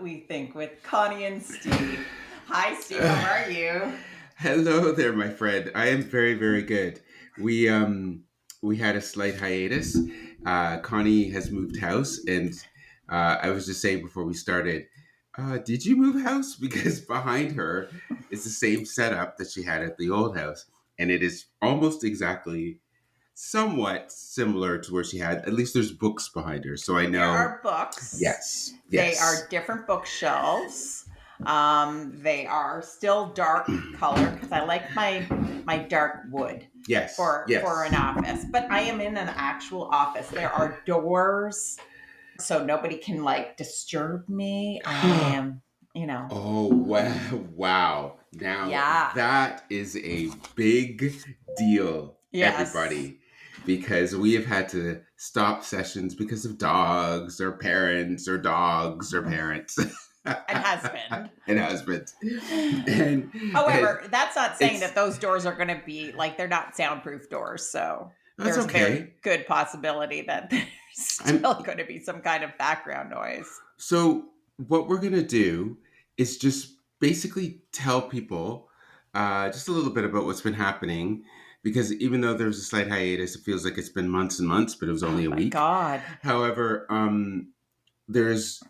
What We Think with Connie and Steve. Hi, Steve. How are you? Hello there, my friend. I am very, very good. We had a slight hiatus. Connie has moved house, and I was just saying before we started, did you move house? Because behind her is the same setup that she had at the old house, and it is almost exactly somewhat similar to where she had. At least there's books behind her, so I There know. are books. Yes, They yes. are different bookshelves. They are still dark color because I like my dark wood Yes, for an yes. office. But I am in an actual office. There are doors, so nobody can like disturb me. I am, you know, Oh, wow. Wow. Now, yeah, that is a big deal, yes, everybody, because we have had to stop sessions because of dogs or parents or dogs or parents and husband. and husbands. And However, that's not saying it's that those doors are going to be like they're not soundproof doors. So that's there's a very okay. good possibility that there's I'm still going to be some kind of background noise. So, what we're going to do is just basically tell people just a little bit about what's been happening. Because even though there's a slight hiatus, it feels like it's been months and months, but it was only Oh a my week. God. However, there's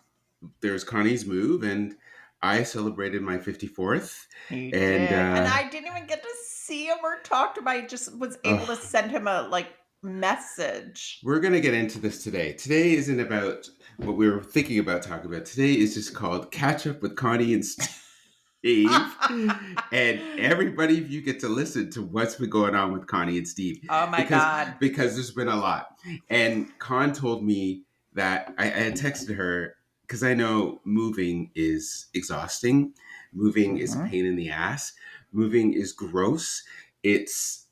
Connie's move, and I celebrated my 54th, You and did. And I didn't even get to see him or talk to him. I just was able to ugh, send him a like message. we're going to get into this today. Today isn't about what we were thinking about talking about. Today is just called Catch Up with Connie and Steve. And everybody, if you get to listen to what's been going on with Connie and Steve, Oh my because God. because there's been a lot. And Con told me that I had texted her because I know moving is exhausting, moving is a Mhm. pain in the ass, moving is gross. It's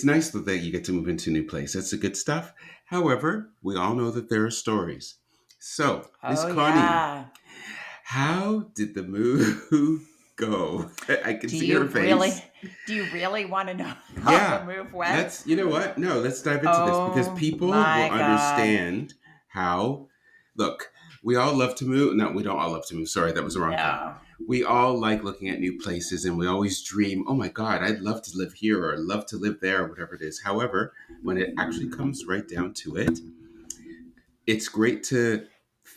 nice that you get to move into a new place. That's the good stuff. However, we all know that there are stories. So, Miss Oh Connie, yeah. how did the move go? I can Do see you her really face. do you really want to know how the Yeah, move went? let's, you know what? No, let's dive into this because Oh people will my God. understand how. Look, we all love to move. No, we don't all love to move. Sorry, that was the wrong thing. No. We all like looking at new places and we always dream, oh my God, I'd love to live here or I'd love to live there or whatever it is. However, when it actually comes right down to it, it's great to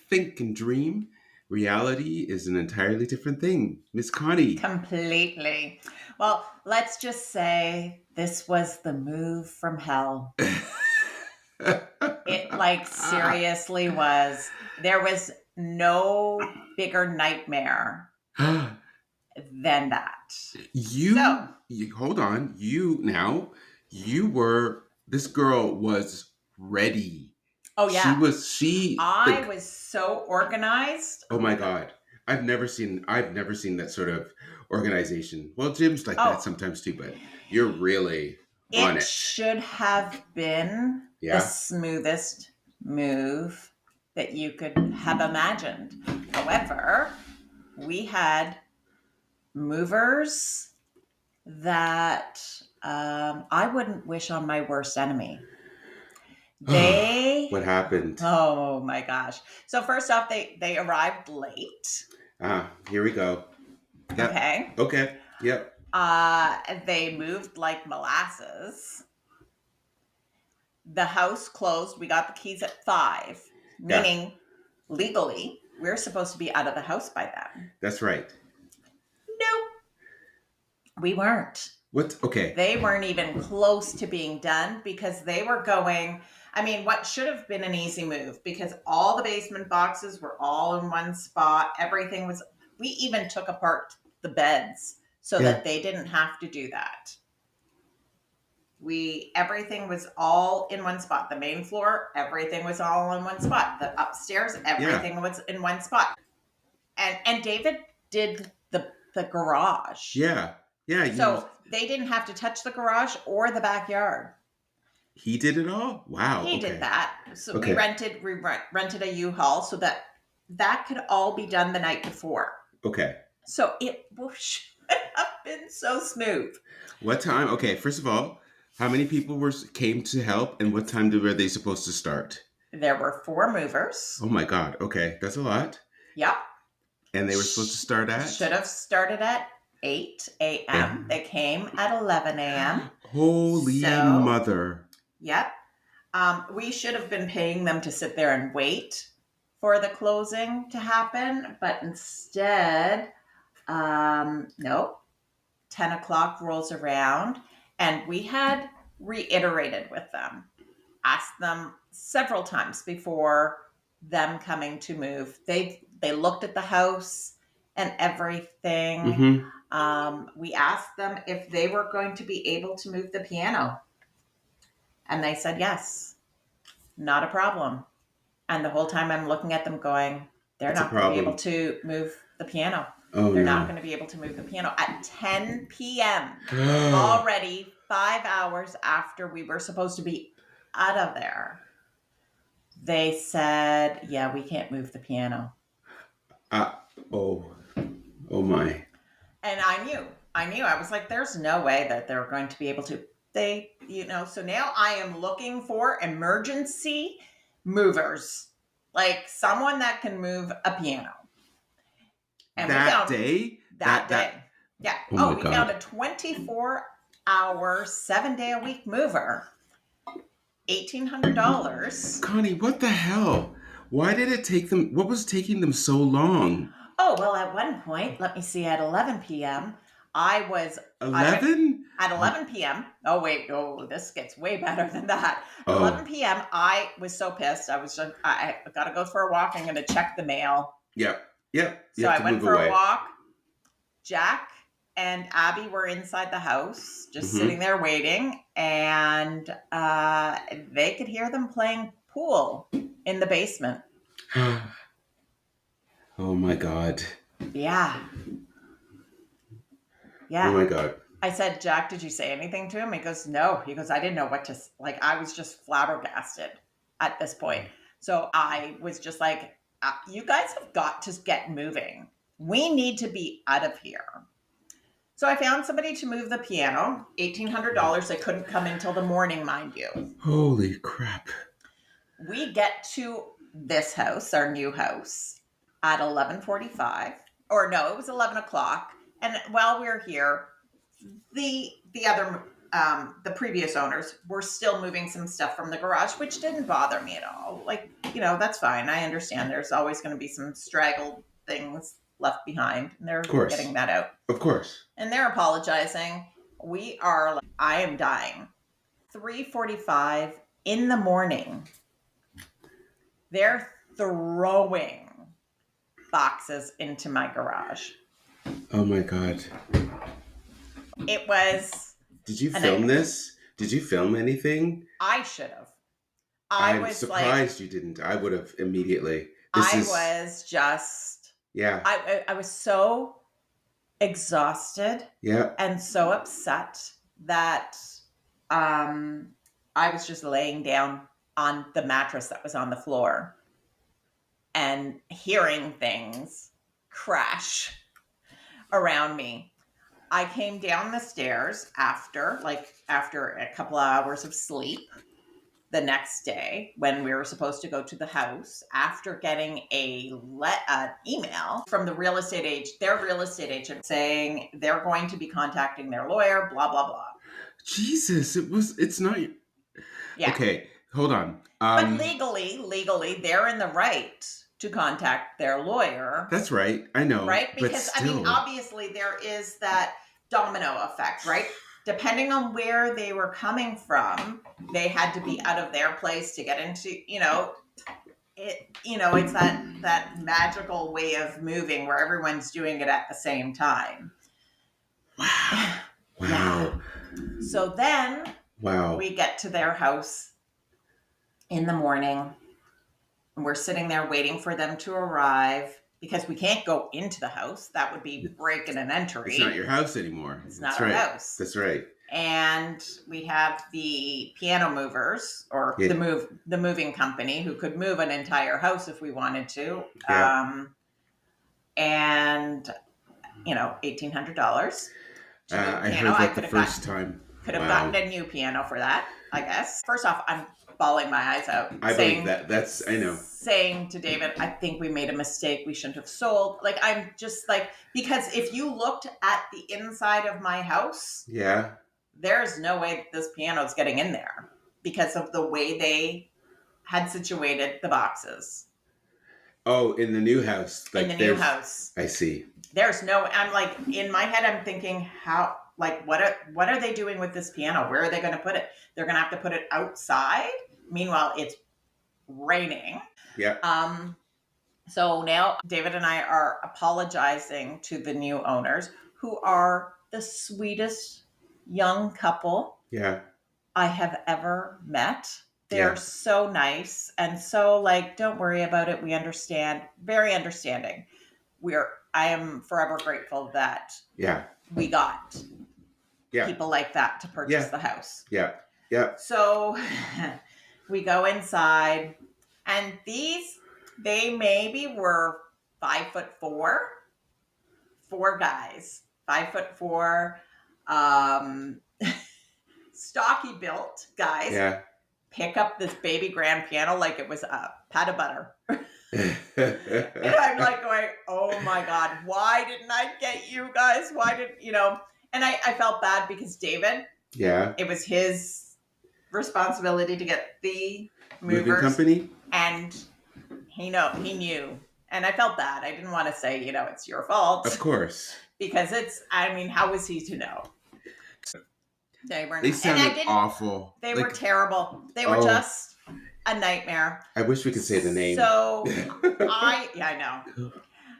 think and dream. Reality is an entirely different thing. Miss Connie. Completely. Well, let's just say this was the move from hell. It like seriously was. There was no bigger nightmare than that. So, you hold on. You were, this girl was ready. oh She yeah, was, she, I like, was so organized. oh my God. I've never seen that sort of organization. Well, Jim's like that Oh, sometimes too, but you're really on it it. should have been the Yeah. smoothest move that you could have imagined. However, we had movers that I wouldn't wish on my worst enemy. They, What happened? oh my gosh. So first off, they arrived late. Here we go. Yep. Okay. Okay. Yep. They moved like molasses. The house closed. We got the keys at 5, Yeah. meaning legally we're supposed to be out of the house by then. That's right. Nope, we weren't. What? Okay. They weren't even close to being done because they were going. I mean, what should have been an easy move because all the basement boxes were all in one spot. Everything was, we even took apart the beds so Yeah. that they didn't have to do that. Everything was all in one spot. The main floor, everything was all in one spot. The upstairs, Yeah. everything was in one spot. And David did the garage. Yeah. Yeah. So they didn't have to touch the garage or the backyard. He did it all. Wow. He did Okay. that. So we Okay. rented a U-Haul so that could all be done the night before. Okay. So it should have been so smooth. What time? Okay. First of all, how many people came to help, and what time were they supposed to start? There were 4 movers. Oh my God. Okay, that's a lot. Yep. And they were supposed to start at? Should have started at 8 a.m. They came at 11 a.m. Holy mother. Yep. We should have been paying them to sit there and wait for the closing to happen, but instead, no, 10 o'clock rolls around, and we had reiterated with them, asked them several times before them coming to move. They looked at the house and everything. We asked them if they were going to be able to move the piano, and they said yes, not a problem. And the whole time I'm looking at them going, they're not going to be able to move the piano. They're not going to be able to move the piano at 10 p.m. Already 5 hours after we were supposed to be out of there. They said, yeah, we can't move the piano. Oh my. And I knew. I was like, there's no way that they're going to be able to. So now I am looking for emergency movers, like someone that can move a piano. And that day? Yeah. Oh we found a 24-hour, 7-day-a-week mover. $1,800. Connie, what the hell? Why did it take them? What was taking them so long? Oh, well, at one point, let me see, at 11 p.m., I was... 11? At 11 p.m. Oh, wait. Oh, this gets way better than that. At 11 p.m., I was so pissed. I got to go for a walk. I'm going to check the mail. Yep. So I went for a walk. Jack and Abby were inside the house, just sitting there waiting. And they could hear them playing pool in the basement. Oh, my God. Yeah. Oh, my God. I said, Jack, did you say anything to him? He goes, no. He goes, I didn't know what to, like, I was just flabbergasted at this point. So I was just like, you guys have got to get moving. We need to be out of here. So I found somebody to move the piano, $1,800. They couldn't come until the morning, mind you. Holy crap. We get to this house, our new house, at 11:45. Or no, it was 11 o'clock. And while we were here, the other, the previous owners were still moving some stuff from the garage, which didn't bother me at all. Like, that's fine. I understand there's always going to be some straggled things left behind, and they're getting that out. Of course. And they're apologizing. We are, I am dying. 3:45 in the morning. They're throwing boxes into my garage. Oh my God. It was... Did you film this? Did you film anything? I should have. I'm surprised you didn't. I would have immediately. Was just... Yeah. I was so exhausted. Yeah. And so upset that I was just laying down on the mattress that was on the floor and hearing things crash around me. I came down the stairs after a couple of hours of sleep the next day when we were supposed to go to the house, after getting an email from their real estate agent saying they're going to be contacting their lawyer, blah, blah, blah. Jesus, it's not... Yeah. Okay, hold on. But legally, they're in the right to contact their lawyer. That's right. I know. Right? Because, obviously there is that domino effect, right? Depending on where they were coming from, they had to be out of their place to get into, it's that magical way of moving where everyone's doing it at the same time. Wow. Yeah. So then we get to their house in the morning, and we're sitting there waiting for them to arrive because we can't go into the house. That would be breaking and entering. It's not your house anymore. It's not our house. That's right. And we have the piano movers, or the moving company, who could move an entire house if we wanted to. Yeah. And $1,800. I heard that the first time. Could have Wow. gotten a new piano for that, I guess. First off, I'm bawling my eyes out. I believe that. I know. Saying to David, I think we made a mistake. We shouldn't have sold. Like, I'm just like, because if you looked at the inside of my house, Yeah. there's no way that this piano is getting in there because of the way they had situated the boxes. Oh, in the new house. In the new house. I see. There's no, I'm like, in my head, I'm thinking, how, like, what are they doing with this piano? Where are they going to put it? They're going to have to put it outside. Meanwhile, it's raining. Yeah. So now David and I are apologizing to the new owners, who are the sweetest young couple Yeah. I have ever met. They're so nice and so like, don't worry about it. We understand. Very understanding. I am forever grateful that we got people like that to purchase the house. Yeah. Yeah. So we go inside, and they maybe were 5'4", 4 guys, 5'4", stocky built guys. Yeah. Pick up this baby grand piano like it was a pat of butter. And I'm like going, oh my God, why didn't I get you guys? Why did, and I felt bad because David, it was his responsibility to get the movers. Moving company? And he knew. And I felt bad. I didn't want to say, it's your fault. Of course. Because how was he to know? They sounded awful. They were terrible. They were just a nightmare. I wish we could say the name. So I know.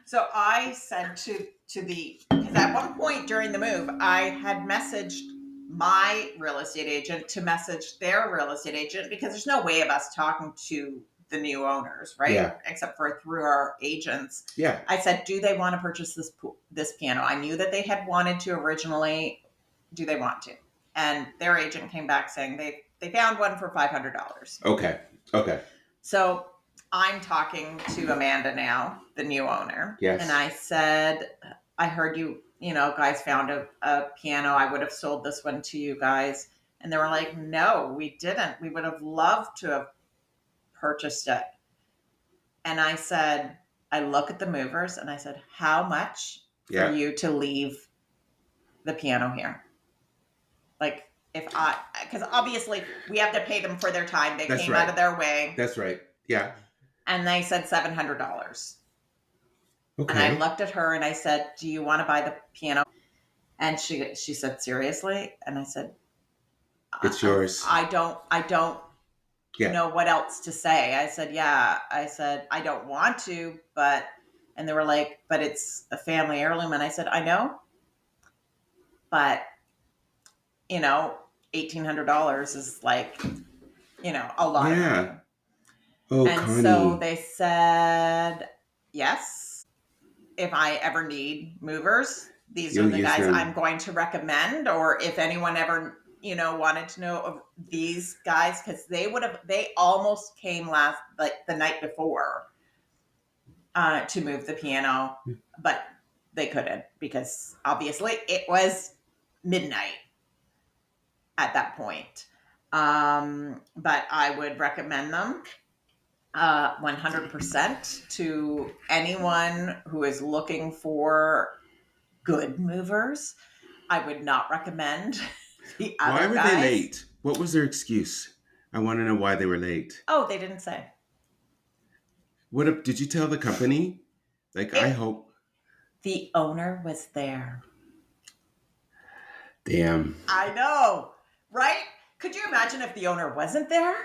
So I said because at one point during the move, I had messaged my real estate agent to message their real estate agent, because there's no way of us talking to the new owners, right? Yeah. Except for through our agents. Yeah. I said, do they want to purchase this piano? I knew that they had wanted to originally. Do they want to? And their agent came back saying they found one for $500. Okay. So I'm talking to Amanda now, the new owner. Yes. And I said, I heard you guys found a piano. I would have sold this one to you guys. And they were like, no, we didn't. We would have loved to have purchased it. And I said, I look at the movers and I said, how much for you to leave the piano here? Like, because obviously we have to pay them for their time. They came out of their way. That's right. Yeah. And they said $700. Okay. And I looked at her and I said, do you want to buy the piano? And she said, seriously? And I said, it's yours. I don't know what else to say. I said, yeah. I said, I don't want to, and they were like, but it's a family heirloom. And I said, I know, but $1,800 is like, a lot of money. Oh, and Connie. So they said, yes, if I ever need movers, these are the guys I'm going to recommend. Or if anyone ever, wanted to know of these guys, because they almost came the night before to move the piano, but they couldn't, because obviously it was midnight at that point. But I would recommend them 100% to anyone who is looking for good movers. I would not recommend the other guys. Why were they late? What was their excuse? I want to know why they were late. Oh, they didn't say. Did you tell the company? I hope. The owner was there. Damn. I know, right? Could you imagine if the owner wasn't there?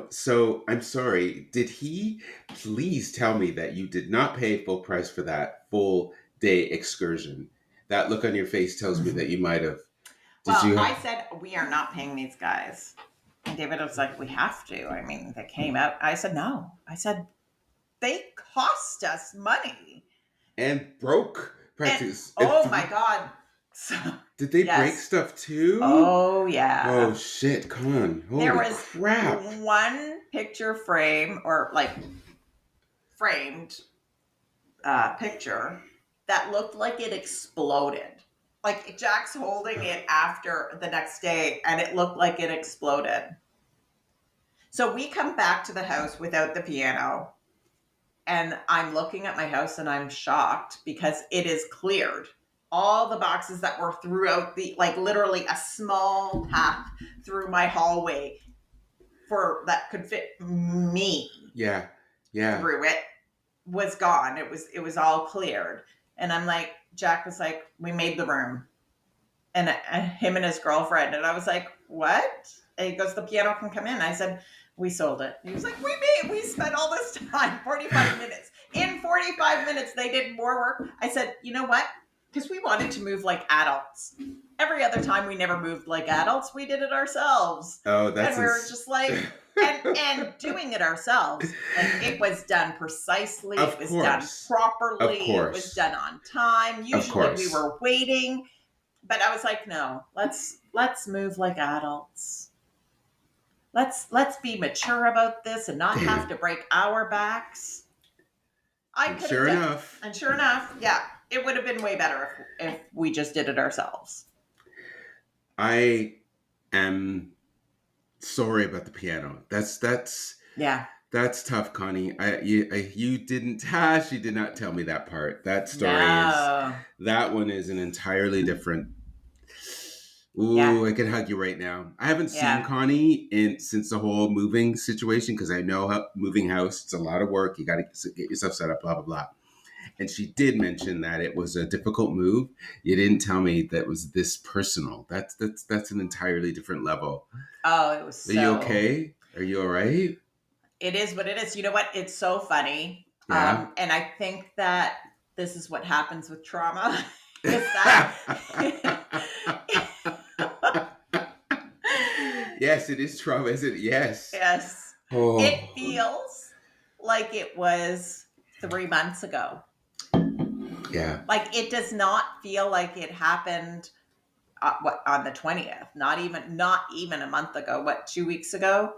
So I'm sorry. Did he please tell me that you did not pay full price for that full day excursion? That look on your face tells me that you might have. I said, we are not paying these guys. And David was like, we have to. I mean, they came out. I said, no. I said, they cost us money. And broke practice. Oh my God. So, did they break stuff too? Oh, yeah. Oh, shit. Come on. Holy there was crap. One picture frame, or framed picture that looked like it exploded. Like Jack's holding it after the next day and it looked like it exploded. So we come back to the house without the piano, and I'm looking at my house and I'm shocked because it is cleared. All the boxes that were throughout the, like literally a small path through my hallway for that could fit me Yeah. Yeah. through it was gone. It was all cleared. And I'm like, Jack was like, we made the room. And him and his girlfriend. And I was like, what? And he goes, the piano can come in. I said, we sold it. He was like, we spent all this time, 45 minutes. In 45 minutes, they did more work. I said, you know what? Because we wanted to move like adults. Every other time we never moved like adults. We did it ourselves. Oh, that's and we were just like, and doing it ourselves. Like it was done precisely. Of it was course. done properly. Of course. It was done on time. Usually we were waiting. But I was like, no, let's move like adults. Let's be mature about this and not have to break our backs. Sure enough, yeah, it would have been way better if we just did it ourselves. I am sorry about the piano. That's tough, Connie. You didn't. She did not tell me that part. That story that one is an entirely different. Ooh, yeah. I could hug you right now. I haven't seen Connie since the whole moving situation because I know moving house, it's a lot of work. You got to get yourself set up, blah, blah, blah. And she did mention that it was a difficult move. You didn't tell me that was this personal. That's an entirely different level. Oh, it was. Are you okay? Are you all right? It is what it is. You know what? It's so funny. Yeah. And I think that this is what happens with trauma. Is that yes, it is trauma, is it? Yes. Yes. Oh. It feels like it was 3 months ago. Yeah. Like it does not feel like it happened on the 20th. Not even a month ago. What, 2 weeks ago?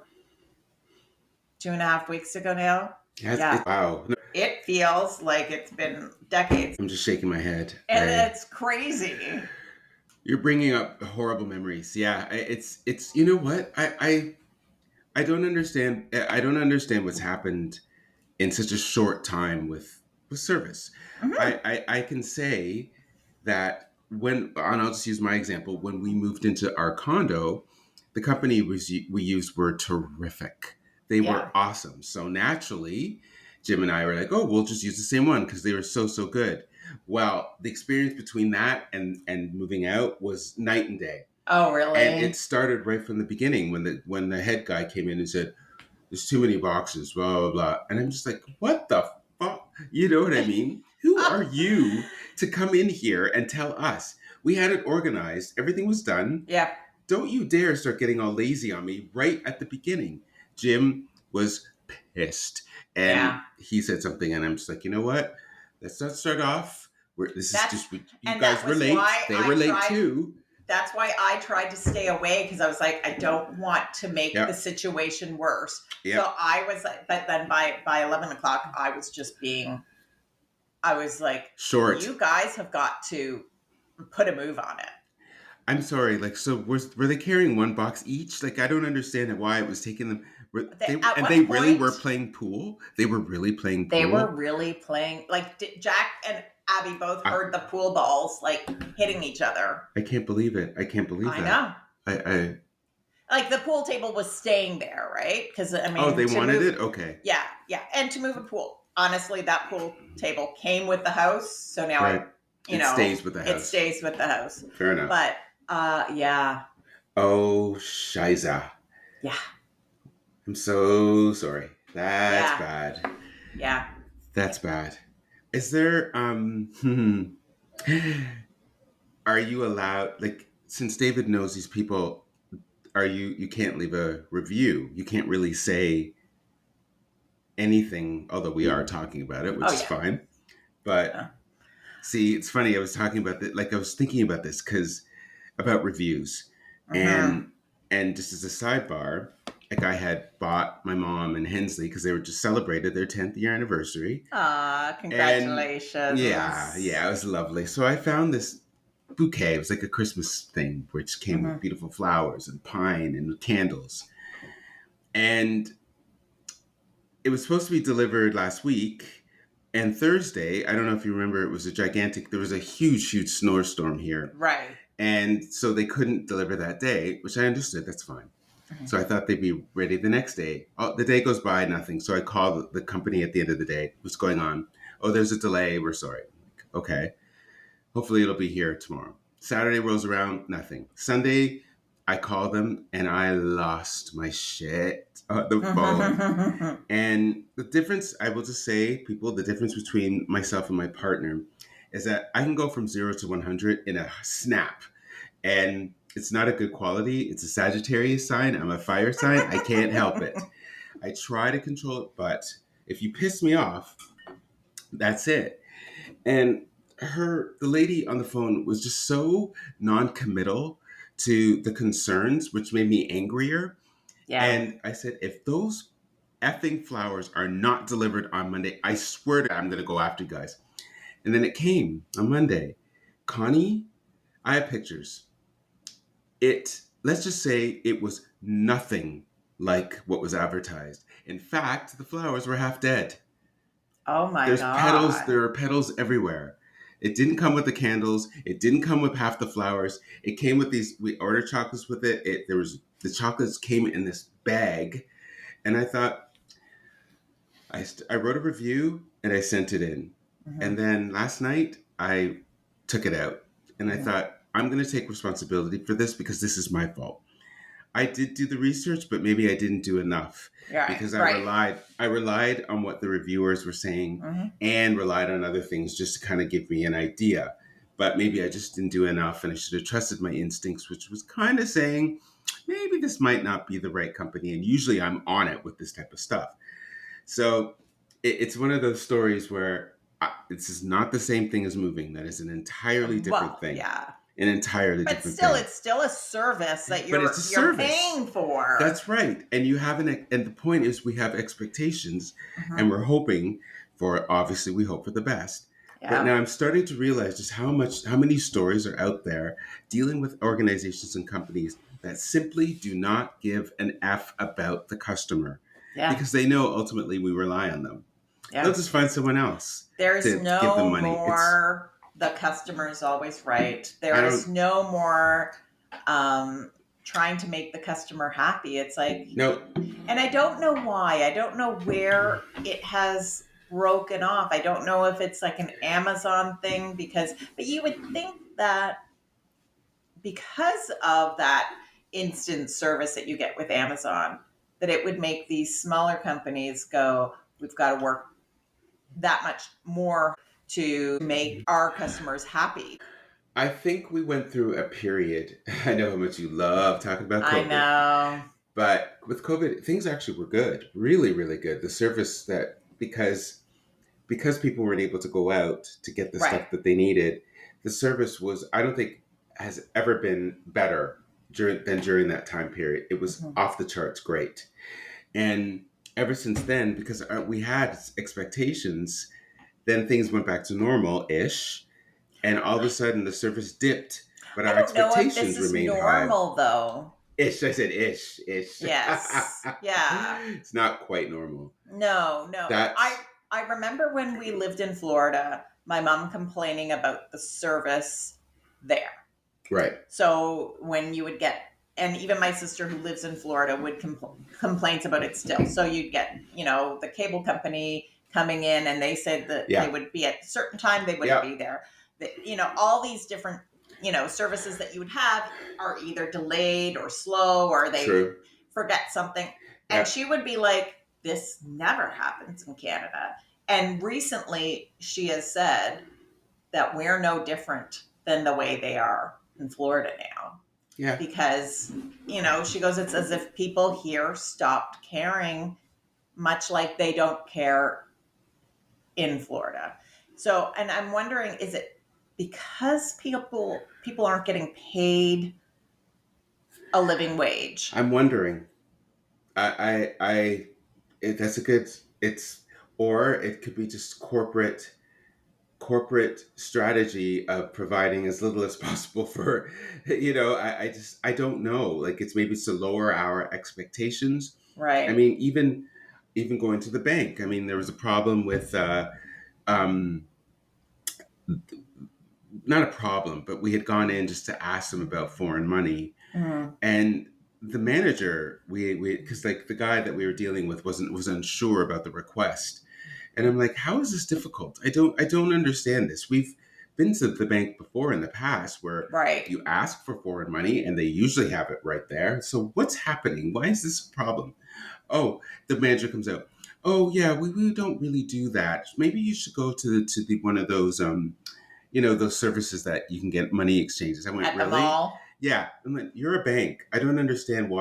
2.5 weeks ago now? Yes, yeah. Wow. It feels like it's been decades. I'm just shaking my head. And it's crazy. You're bringing up horrible memories. Yeah, it's you know what? I don't understand. I don't understand what's happened in such a short time with service. Mm-hmm. I can say that and I'll just use my example. When we moved into our condo, the company we used were terrific. They were awesome. So naturally, Jim and I were like, oh, we'll just use the same one because they were so good. Well, the experience between that and moving out was night and day. Oh, really? And it started right from the beginning when the head guy came in and said, there's too many boxes, blah, blah, blah. And I'm just like, what the fuck? You know what I mean? Who are you to come in here and tell us? We had it organized. Everything was done. Yeah. Don't you dare start getting all lazy on me right at the beginning. Jim was pissed. And he said something, and I'm just like, you know what? Let's not start off. You guys were late. They were late too. That's why I tried to stay away because I was like, I don't want to make the situation worse. Yep. So I was like, but then by 11 o'clock, I was like, short. You guys have got to put a move on it. I'm sorry. Like, so were they carrying one box each? Like, I don't understand why it was taking them. They really were playing pool. They were really playing pool. They were really playing. Like Jack and Abby both heard the pool balls like hitting each other. I can't believe it. I can't believe that. I know. I like the pool table was staying there, right? Because I mean, they wanted it. Okay. Yeah, and to move a pool. Honestly, that pool table came with the house, so now it stays with the house. It stays with the house. Fair enough. But yeah. Oh, shiza. Yeah. I'm so sorry. That's bad. Yeah. That's bad. Is there are you allowed, like, since David knows these people, you can't leave a review. You can't really say anything, although we are talking about it, which is fine. But see, it's funny, I was talking about that, like I was thinking about this about reviews. And just as a sidebar, like I had bought my mom and Hensley because they were just celebrated their 10th year anniversary. Congratulations. And it was lovely. So I found this bouquet. It was like a Christmas thing, which came with Mm-hmm. beautiful flowers and pine and candles. And it was supposed to be delivered last week. And Thursday, I don't know if you remember, it was there was a huge, huge snowstorm here. Right. And so they couldn't deliver that day, which I understood. That's fine. Mm-hmm. So I thought they'd be ready the next day. Oh, the day goes by, nothing. So I call the company at the end of the day. What's going on? Oh, there's a delay. We're sorry. Like, okay. Hopefully it'll be here tomorrow. Saturday rolls around, nothing. Sunday, I call them and I lost my shit on the phone. And the difference, I will just say, people, the difference between myself and my partner is that I can go from 0 to 100 in a snap. And it's not a good quality. It's a Sagittarius sign. I'm a fire sign. I can't help it. I try to control it, but if you piss me off, that's it. And the lady on the phone was just so non-committal to the concerns, which made me angrier. Yeah. And I said, if those effing flowers are not delivered on Monday, I swear to God, I'm going to go after you guys. And then it came on Monday. Connie, I have pictures. Let's just say it was nothing like what was advertised. In fact, the flowers were half dead. Oh my God. There are petals everywhere. It didn't come with the candles. It didn't come with half the flowers. It came with we ordered chocolates with it. The chocolates came in this bag. And I thought, I wrote a review and I sent it in. Mm-hmm. And then last night I took it out and I thought, I'm going to take responsibility for this because this is my fault. I did do the research, but maybe I didn't do enough because I relied on what the reviewers were saying and relied on other things just to kind of give me an idea. But maybe I just didn't do enough and I should have trusted my instincts, which was kind of saying, maybe this might not be the right company. And usually I'm on it with this type of stuff. So it's one of those stories where this is not the same thing as moving. That is an entirely different thing. Yeah. An entirely but different still thing. It's still a service that But you're it's a service. paying for. That's right. And and the point is we have expectations and we're hoping obviously we hope for the best. Yeah. But now I'm starting to realize just how many stories are out there dealing with organizations and companies that simply do not give an F about the customer. Yeah. Because they know ultimately we rely on them. Yeah. They'll just find someone else. There's to give them money. More the customer is always right. There is no more trying to make the customer happy. It's like, no. And I don't know why. I don't know where it has broken off. I don't know if it's like an Amazon thing but you would think that because of that instant service that you get with Amazon, that it would make these smaller companies go, we've got to work that much more to make our customers happy. I think we went through a period. I know how much you love talking about COVID. I know. But with COVID, things actually were good. Really, really good. The service because people weren't able to go out to get the stuff that they needed, the service I don't think has ever been better than during that time period. It was off the charts great. And ever since then, because we had expectations, then things went back to normal-ish. And all of a sudden, the service dipped, but our expectations remained high. Normal, though. Ish. I said ish. Yes. Yeah. It's not quite normal. No. I remember when we lived in Florida, my mom complaining about the service there. Right. So when you would get, and even my sister who lives in Florida would complains about it still. So you'd get, the cable company coming in and they said that they would be at a certain time, they wouldn't be there. All these different, services that you would have are either delayed or slow or they forget something. And she would be like, this never happens in Canada. And recently she has said that we're no different than the way they are in Florida now. Yeah. Because, she goes, it's as if people here stopped caring, much like they don't care in Florida. So, and I'm wondering, is it because people aren't getting paid a living wage? I'm wondering. Or it could be just corporate corporate strategy of providing as little as possible for, I don't know. Like it's to lower our expectations. I Right. mean, even going to the bank. I mean, there was a problem with um, not a problem, but we had gone in just to ask them about foreign money, Mm. and the manager, we because like the guy that we were dealing with was unsure about the request, and I'm like, how is this difficult? I don't understand this. We've been to the bank before in the past where Right. you ask for foreign money and they usually have it right there. So what's happening? Why is this a problem? Oh, the manager comes out. Oh yeah, we don't really do that. Maybe you should go to the one of those those services that you can get money exchanges. I went, At the really? mall. Yeah. I'm like, you're a bank. I don't understand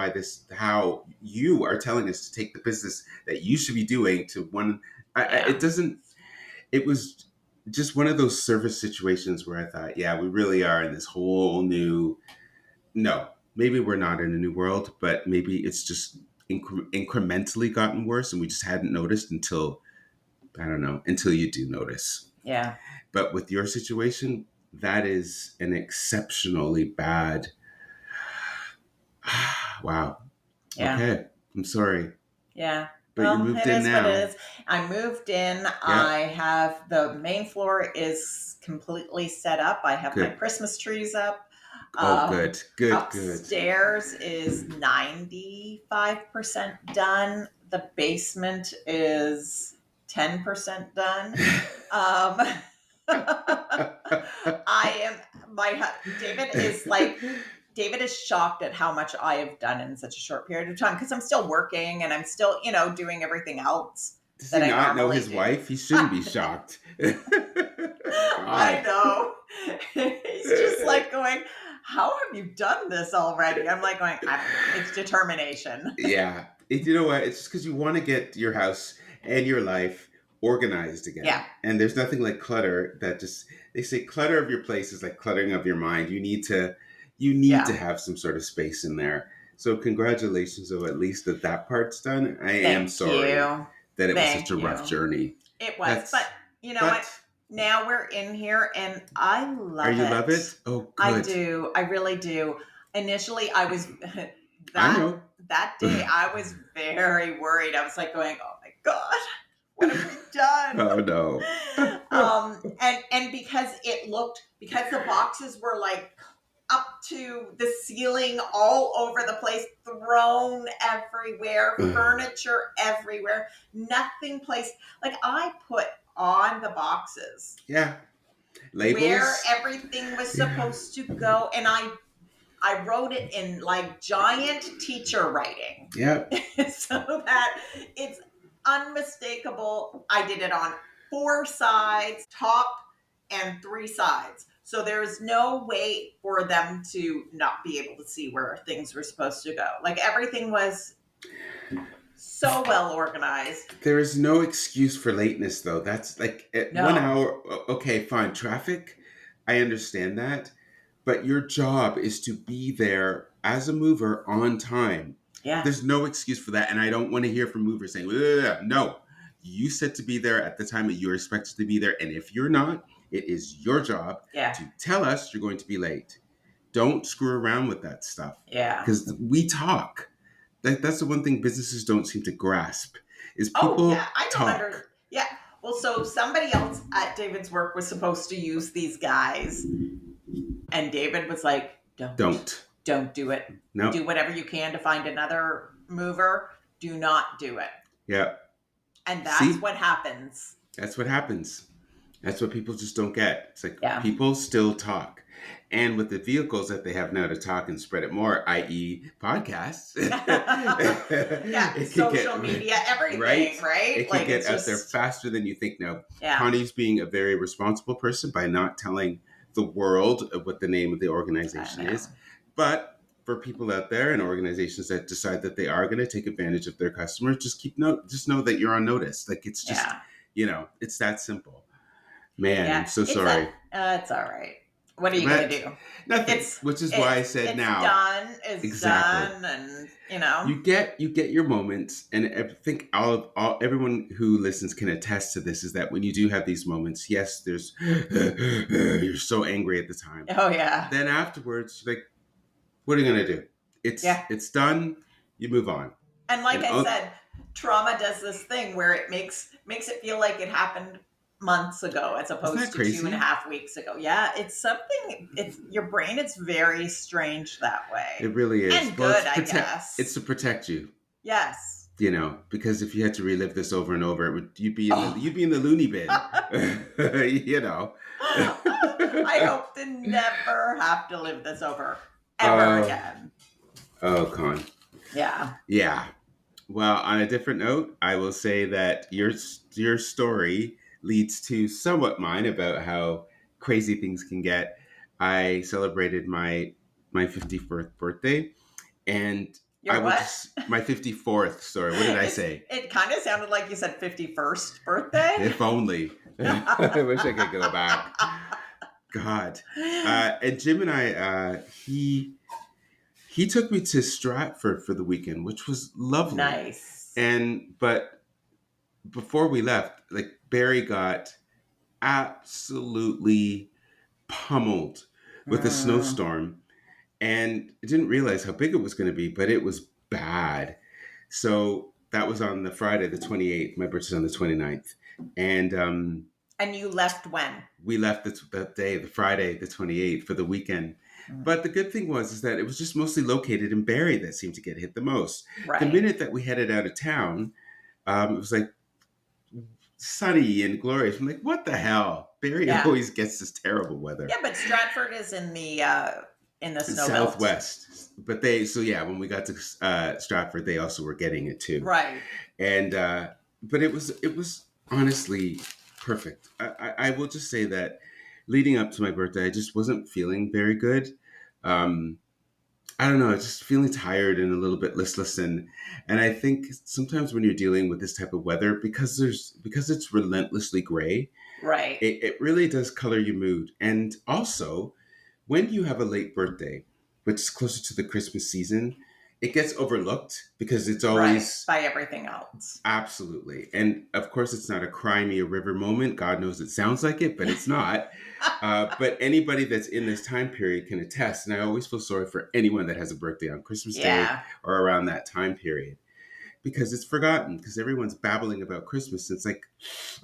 how you are telling us to take the business that you should be doing to one. It Yeah. doesn't, it was just one of those service situations where I thought, yeah, we really are in this whole new, no, maybe we're not in a new world, but maybe it's just incrementally gotten worse and we just hadn't noticed until, I don't know, until you do notice. Yeah. But with your situation, that is an exceptionally bad. Wow. Yeah. Okay. I'm sorry. Yeah. But you're Well, moved it in is what now. it is. I moved in. Yeah. I have the main floor is completely set up. I have my Good. Christmas trees up. Oh, Um, good. Good. Good. Upstairs is 95% done. The basement is 10% done. Um, I am David is shocked at how much I have done in such a short period of time because I'm still working and I'm still, doing everything else Does he that I not know normally his do. wife? He shouldn't be shocked. I God. know. He's just like going, how have you done this already? I'm like going, I don't know. It's determination. Yeah. You know what? It's just because you want to get your house and your life organized Yeah. again. And there's nothing like clutter they say clutter of your place is like cluttering of your mind. You need to Yeah. have some sort of space in there. So congratulations, though, at least that part's done. I am Thank sorry you. that it was such a Thank rough you. journey. It was. But That's, you know what? but Now we're in here and I are love you love it. it? Oh, I good. do. I really do. Initially, I was I that know. that day I was very worried. I was like going, "Oh my god, what have we done?" Oh, no. And because the boxes were like up to the ceiling all over the place, thrown everywhere, furniture everywhere, nothing placed. Like I put on the boxes Yeah. where Labels. everything was Yeah. supposed to go, and I wrote it in like giant teacher writing Yeah. so that it's unmistakable. I did it on 4 sides, top and 3 sides. So there's no way for them to not be able to see where things were supposed to go. Like everything was so well organized. There is no excuse for lateness, though. That's like at one No. hour. Okay, fine. Traffic, I understand that. But your job is to be there as a mover on time. Yeah. There's no excuse for that. And I don't want to hear from movers saying, "Ugh." No, you said to be there at the time that you're expected to be there. And if you're not, it is your job Yeah. to tell us you're going to be late. Don't screw around with that stuff Yeah. because we talk. That's the one thing businesses don't seem to grasp is Oh, yeah. people I don't talk. under. Yeah. Well, so somebody else at David's work was supposed to use these guys, and David was like, Don't. don't do it. No. Do whatever you can to find another mover. Do not do it." Yeah. And that's See, what happens. that's what happens. That's what people just don't get. It's like Yeah. people still talk. And with the vehicles that they have now to talk and spread it more, i.e., podcasts, Yeah. it could Social media, everything, right? It could Like get it's out there just, faster than you think. Now, yeah. Connie's being a very responsible person by not telling the world of what the name of the I organization know. is. But for people out there and organizations that decide that they are going to take advantage of their customers, just know that you're on notice. Like it's just, Yeah. it's that simple. Man, I'm Yeah. so sorry. It's all right. What are you going But to do? nothing, It's which is why I said it's now. done. It's Exactly. done, and You get your moments, and I think all everyone who listens can attest to this. Is that when you do have these moments, yes, there's you're so angry at the time. Oh yeah, Then afterwards, you're like, what are you gonna do? yeah. It's done. You move on. And like And I said, trauma does this thing where it makes it feel like it happened months ago as isn't opposed that to 2.5 weeks ago. Yeah, it's something. It's your brain. It's very strange that way, It really is. and Well, good, I it's guess. to protect you. Yes. You know, because if you had to relive this over and over, Oh, you'd be in the loony bin. You know. I hope to never have to live this over ever Oh, again. oh, Con. Yeah. Yeah. Well, on a different note, I will say that your story leads to somewhat mine about how crazy things can get. I celebrated my 54th birthday, and I Your will what? just my 54th. Sorry, what did I say? It kind of sounded like you said 51st birthday. If only. I wish I could go back. God. And Jim and I, he took me to Stratford for the weekend, which was lovely. Nice. But before we left, like Barry got absolutely pummeled with a Mm, snowstorm, and I didn't realize how big it was going to be, but it was bad. So that was on the Friday, the 28th. My birthday's on the 29th. And and you left when? we left that day, the Friday, the 28th, for the weekend. Mm, But the good thing was is that it was just mostly located in Barrie that seemed to get hit the most. The right. minute that we headed out of town, it was like sunny and glorious. I'm like, what the hell? Barrie Yeah. always gets this terrible weather. Yeah, but Stratford is in the snow belt. Southwest. But so yeah, when we got to Stratford, they also were getting it too. Right. And but it was honestly perfect. I will just say that leading up to my birthday, I just wasn't feeling very good. Um, I don't know, just feeling tired and a little bit listless, and I think sometimes when you're dealing with this type of weather, because it's relentlessly gray, Right. it really does color your mood. And also, when you have a late birthday, which is closer to the Christmas season, it gets overlooked because it's Right. always By everything else. absolutely. And of course, it's not a cry me a river moment. God knows it sounds like it, but it's not. But anybody that's in this time period can attest. And I always feel sorry for anyone that has a birthday on Christmas Day Yeah. or around that time period because it's forgotten because everyone's babbling about Christmas. It's like,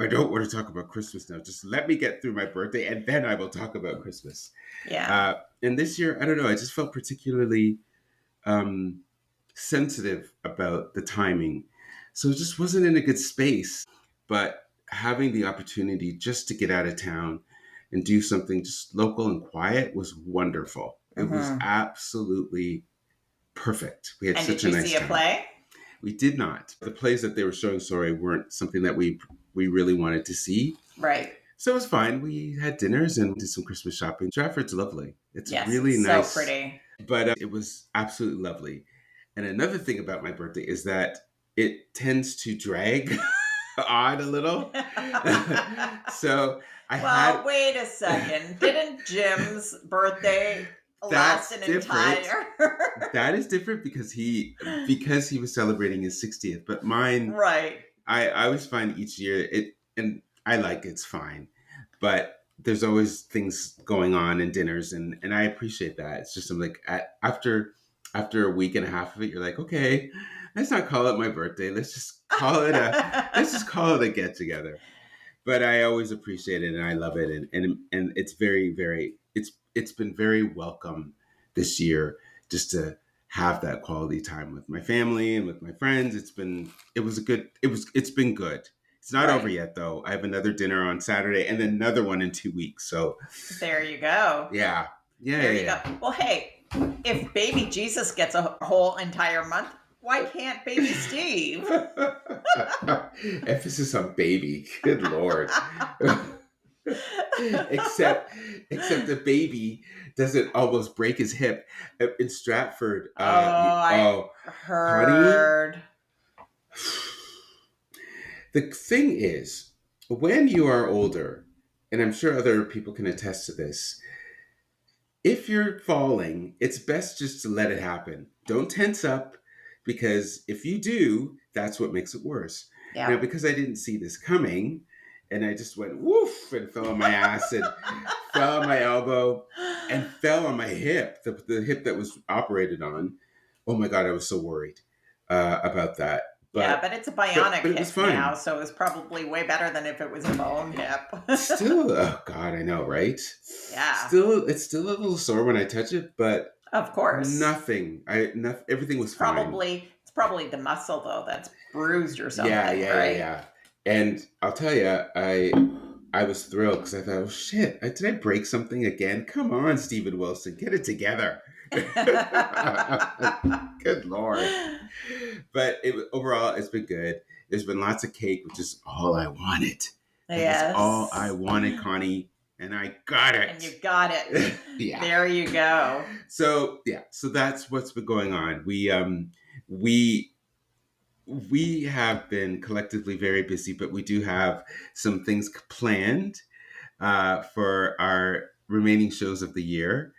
I don't want to talk about Christmas now. Just let me get through my birthday and then I will talk about Christmas. Yeah. And this year, I don't know, I just felt particularly um, sensitive about the timing. So it just wasn't in a good space. But having the opportunity just to get out of town and do something just local and quiet was wonderful. It was Hmm. absolutely perfect. We had And did such a you nice see a time. play? We did not. The plays that they were showing, sorry, weren't something that we really wanted to see. Right. So it was fine. We had dinners and did some Christmas shopping. Stratford's lovely. It's Yes, really it's so nice, pretty. but it was absolutely lovely. And another thing about my birthday is that it tends to drag on a little. So I Well, had wait a second. Didn't Jim's birthday last that's an different. entire? That is different because he was celebrating his 60th. But mine, Right. I always find each year it, and I like it's fine, but there's always things going on and dinners, and I appreciate that. It's just I'm like after a week and a half of it, you're like, okay, let's not call it my birthday. Let's just call it a get together. But I always appreciate it and I love it, and it's very it's been very welcome this year just to have that quality time with my family and with my friends. It's been good. It's not over Right. yet though. I have another dinner on Saturday and then another one in 2 weeks. So There you go. yeah, yeah, There yeah, you go. yeah. Well, hey, if baby Jesus gets a whole entire month, why can't baby Steve? Emphasis on baby. Good lord. except the baby doesn't almost break his hip in Stratford. Oh, I Connie. heard. The thing is, when you are older, and I'm sure other people can attest to this, if you're falling, it's best just to let it happen. Don't tense up, because if you do, that's what makes it worse. Now, Yeah. because I didn't see this coming, and I just went woof and fell on my ass and fell on my elbow and fell on my hip, the hip that was operated on. Oh my God, I was so worried about that. Yeah, But but it's a bionic it was hip now, fine. so it's probably way better than if it was a bone hip. Still, oh God, I know, right? Yeah, It's still a little sore when I touch it, but of course. nothing. Everything was fine. It's probably the muscle though that's bruised or Yeah, something, yeah, yeah, right? yeah. And I'll tell you, I was thrilled because I thought, oh shit, did I break something again? Come on, Stephen Wilson, get it together. Good Lord. But overall, it's been good. There's been lots of cake, which is all I wanted. That is all I Yes. wanted, Connie, and I got And you it. got it. Yeah. There you go. So yeah, so that's what's been going on. We we have been collectively very busy, but we do have some things planned for our remaining shows of the year,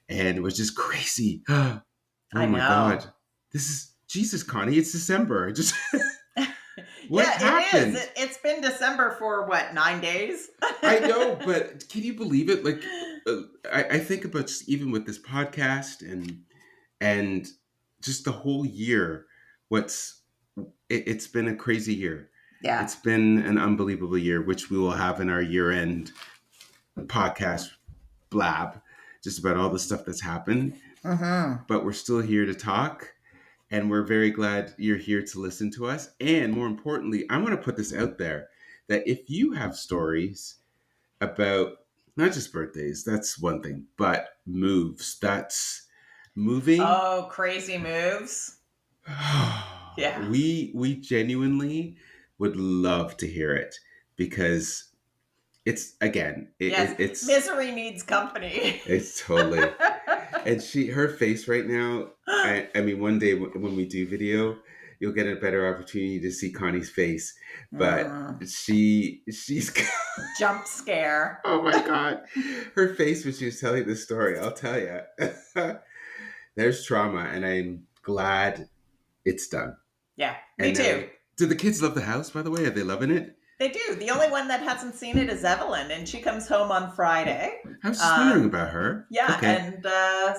and which is crazy. Oh I my know. God, this is Jesus, Connie. It's December. Just what Yeah, it is. happened? It's been December for what, 9 days? I know, but can you believe it? Like, I think about just even with this podcast and just the whole year. It's been a crazy year. Yeah. It's been an unbelievable year, which we will have in our year end podcast blab, just about all the stuff that's happened. Mm-hmm. But we're still here to talk, and we're very glad you're here to listen to us. And more importantly, I want to put this out there that if you have stories about not just birthdays, that's one thing, but moves, that's moving. Oh, crazy moves. Yeah. We genuinely would love to hear it, because it's again Yes. Misery needs company. it's totally, and her face right now. I mean, one day when we do video, you'll get a better opportunity to see Connie's face, but Mm. she's Jump scare. oh my God, her face when she was telling the story. I'll tell you, there's trauma, and I'm glad it's done. Yeah, me And too. do the kids love the house, by the way? Are they loving it? They do. The only one that hasn't seen it is Evelyn, and she comes home on Friday. I was just wondering about her. Yeah, Okay. and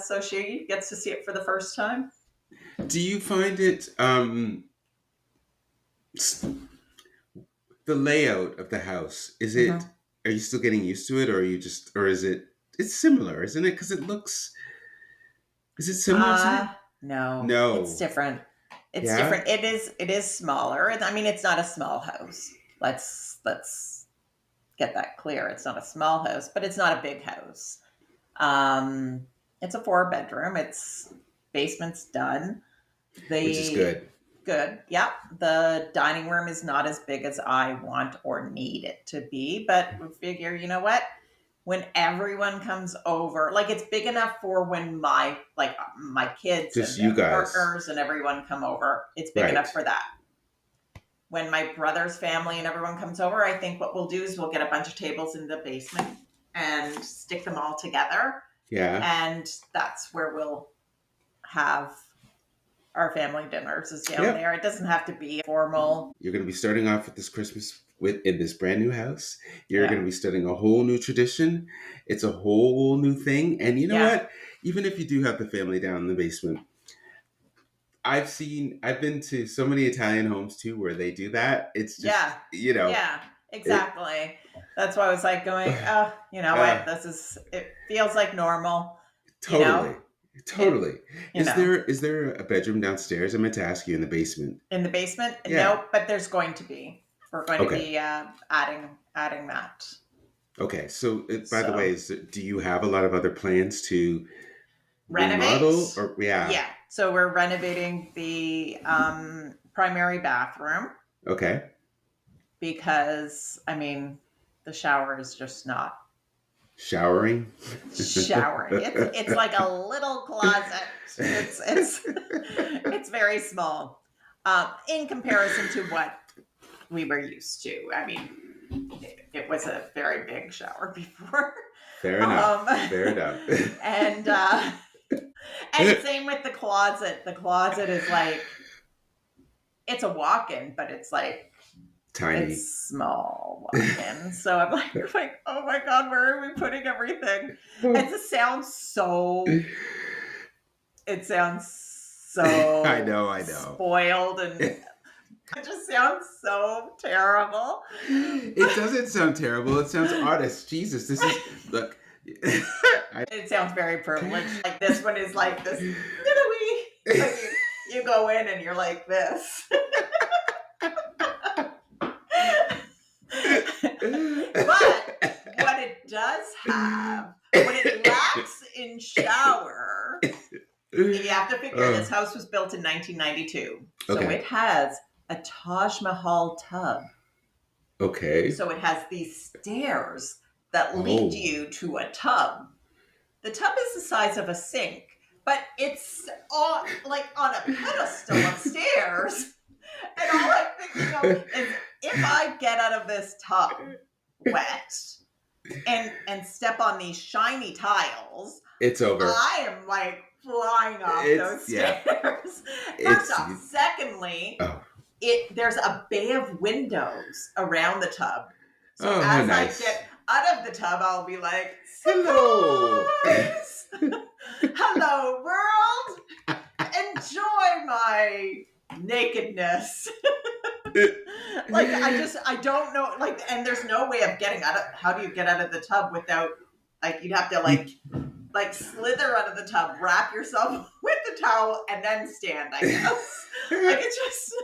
so she gets to see it for the first time. Do you find it the layout of the house? Is it? Mm-hmm. Are you still getting used to it, or are you just, or is it? It's similar, isn't it? Because it looks. Is it similar to it? No, it's No. different. It's Yeah. different. It is smaller. I mean, it's not a small house. Let's get that clear. It's not a small house, but it's not a big house. It's a 4 bedroom. It's basement's done. Which is The good. Good. Yeah. The dining room is not as big as I want or need it to be, but we figure, you know what? When everyone comes over, like it's big enough for when my kids Just and you their guys, partners and everyone come over. It's big right? enough for that. When my brother's family and everyone comes over, I think what we'll do is we'll get a bunch of tables in the basement and stick them all together. Yeah. And that's where we'll have our family dinners is down Yep. there. It doesn't have to be formal. You're going to be starting off with this Christmas with in this brand new house. You're going Yeah. to be starting a whole new tradition. It's a whole new thing. And you know Yeah. what? Even if you do have the family down in the basement, I've been to so many Italian homes too where they do that. It's just, Yeah. you know, Yeah. it, Exactly. That's why I was like going, oh, you know what? uh, It feels like normal, you know? totally, It, totally. you know, Is there a bedroom downstairs? I meant to ask you in the basement. in the basement. Yeah. No, but there's going to be. We're going to Okay. be adding that. Okay. So, by the way, So do you have a lot of other plans to remodel, renovate. or yeah? Yeah. So we're renovating the primary bathroom Okay. because I mean the shower is just not Showering. showering. It's like a little closet. It's very small in comparison to what we were used to. I mean, it was a very big shower before. Fair enough. Um, Fair enough. and and same with the closet. The closet is like it's a walk-in, but it's like Tiny. it's small walk-in. So I'm like, oh my god, where are we putting everything? It sounds so. It sounds so. I know. Spoiled and. It just sounds so terrible. It doesn't sound terrible. It sounds honest. Jesus, this is look. It sounds very privileged. Like this one is like this. Like you go in and you're like this. But what it does have, what it lacks in shower, you have to figure this house was built in 1992. So it has a Taj Mahal tub. Okay. So it has these stairs that lead you to a tub. The tub is the size of a sink, but it's on a pedestal of stairs. And all I'm thinking of is if I get out of this tub wet and step on these shiny tiles, it's over. I am like flying off those stairs. First off. Secondly, there's a bay of windows around the tub. So as I get out of the tub, I'll be like, hello. Hello, world. Enjoy my nakedness. I don't know, and there's no way of getting out of, how do you get out of the tub without, you'd have to slither out of the tub, wrap yourself with the towel, and then stand, I guess. It's just...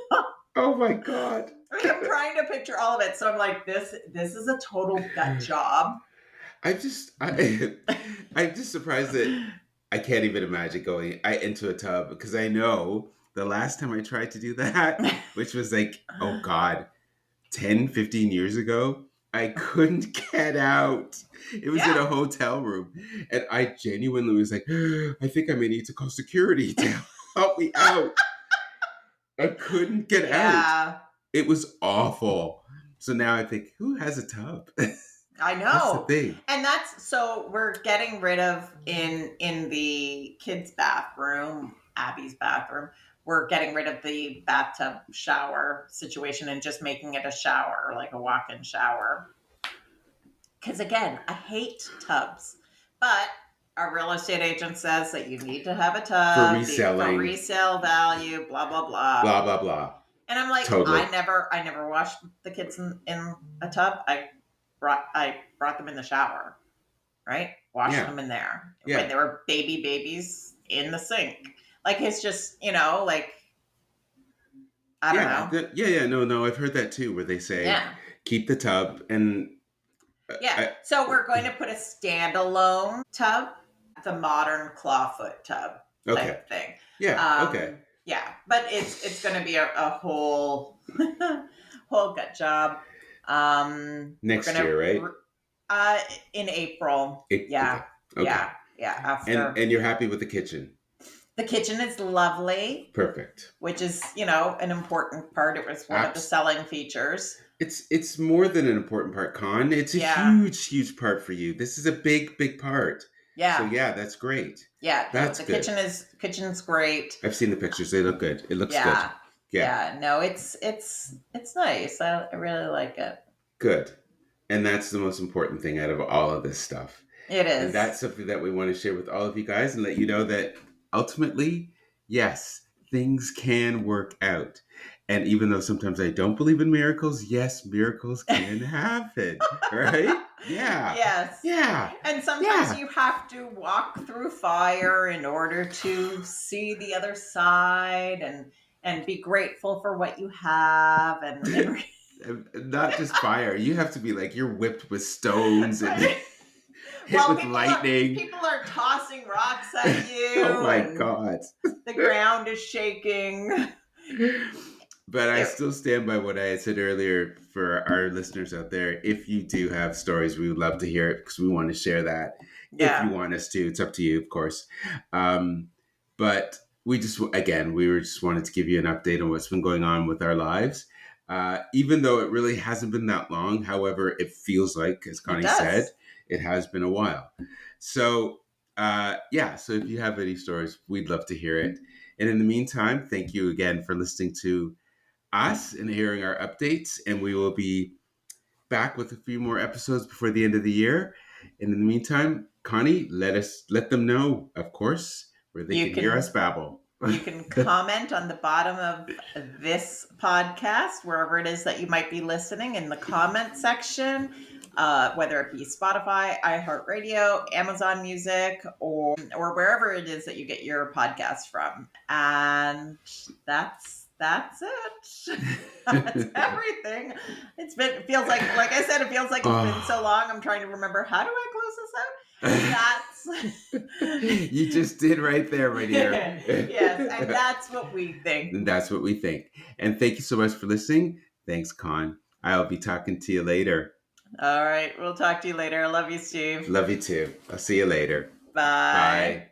Oh my God. I'm trying to picture all of it. So I'm like, this is a total gut job. I'm just surprised that I can't even imagine going into a tub, because I know the last time I tried to do that, which was 10, 15 years ago, I couldn't get out. It was in a hotel room. And I genuinely was like, I think I may need to call security to help me out. I couldn't get out. It was awful. So now I think, who has a tub? I know. That's the thing. And so we're getting rid of in the kids' bathroom, Abby's bathroom, we're getting rid of the bathtub shower situation and just making it a shower, like a walk-in shower. Because again, I hate tubs. But our real estate agent says that you need to have a tub for reselling, for resale value, blah blah blah, blah blah blah. And I'm like, totally. I never washed the kids in a tub. I brought them in the shower, right? Washed them in there when they were babies in the sink. It's just I don't know. No, I've heard that too, where they say keep the tub and so we're going to put a standalone tub. The modern clawfoot tub type thing. Okay. Yeah, but it's going to be a whole gut job. Next year, right? In April. Yeah. Okay. Yeah. After. And you're happy with the kitchen? The kitchen is lovely. Perfect. Which is, an important part. It was one of the selling features. It's more than an important part, Con. It's a huge part for you. This is a big part. Yeah. So that's great. Yeah. That's good. Kitchen's great. I've seen the pictures. They look good. It looks good. Yeah. No, it's nice. I really like it. Good. And that's the most important thing out of all of this stuff. It is. And that's something that we want to share with all of you guys and let you know that ultimately, yes, things can work out. And even though sometimes I don't believe in miracles, yes, miracles can happen, right? Yeah. Yes. Yeah. And sometimes you have to walk through fire in order to see the other side and be grateful for what you have and not just fire. You have to be you're whipped with stones and hit with lightning. People are tossing rocks at you. Oh my God. The ground is shaking. But I still stand by what I had said earlier for our listeners out there. If you do have stories, we would love to hear it because we want to share that. If you want us to, it's up to you, of course. But we just wanted to give you an update on what's been going on with our lives. Even though it really hasn't been that long. However, it feels like, as Connie said, It has been a while. So, so if you have any stories, we'd love to hear it. And in the meantime, thank you again for listening to us and hearing our updates. And we will be back with a few more episodes before the end of the year. And in the meantime, Connie, let them know, of course, where they can hear us babble. You can comment on the bottom of this podcast, wherever it is that you might be listening, in the comment section, whether it be Spotify, iHeartRadio, Amazon Music, or wherever it is that you get your podcast from. And that's it. That's everything. It feels like I said, it feels like it's been so long. I'm trying to remember, how do I close this out? You just did right there, my dear. Yes, and that's what we think. And that's what we think. And thank you so much for listening. Thanks, Con. I'll be talking to you later. All right, we'll talk to you later. I love you, Steve. Love you too. I'll see you later. Bye. Bye.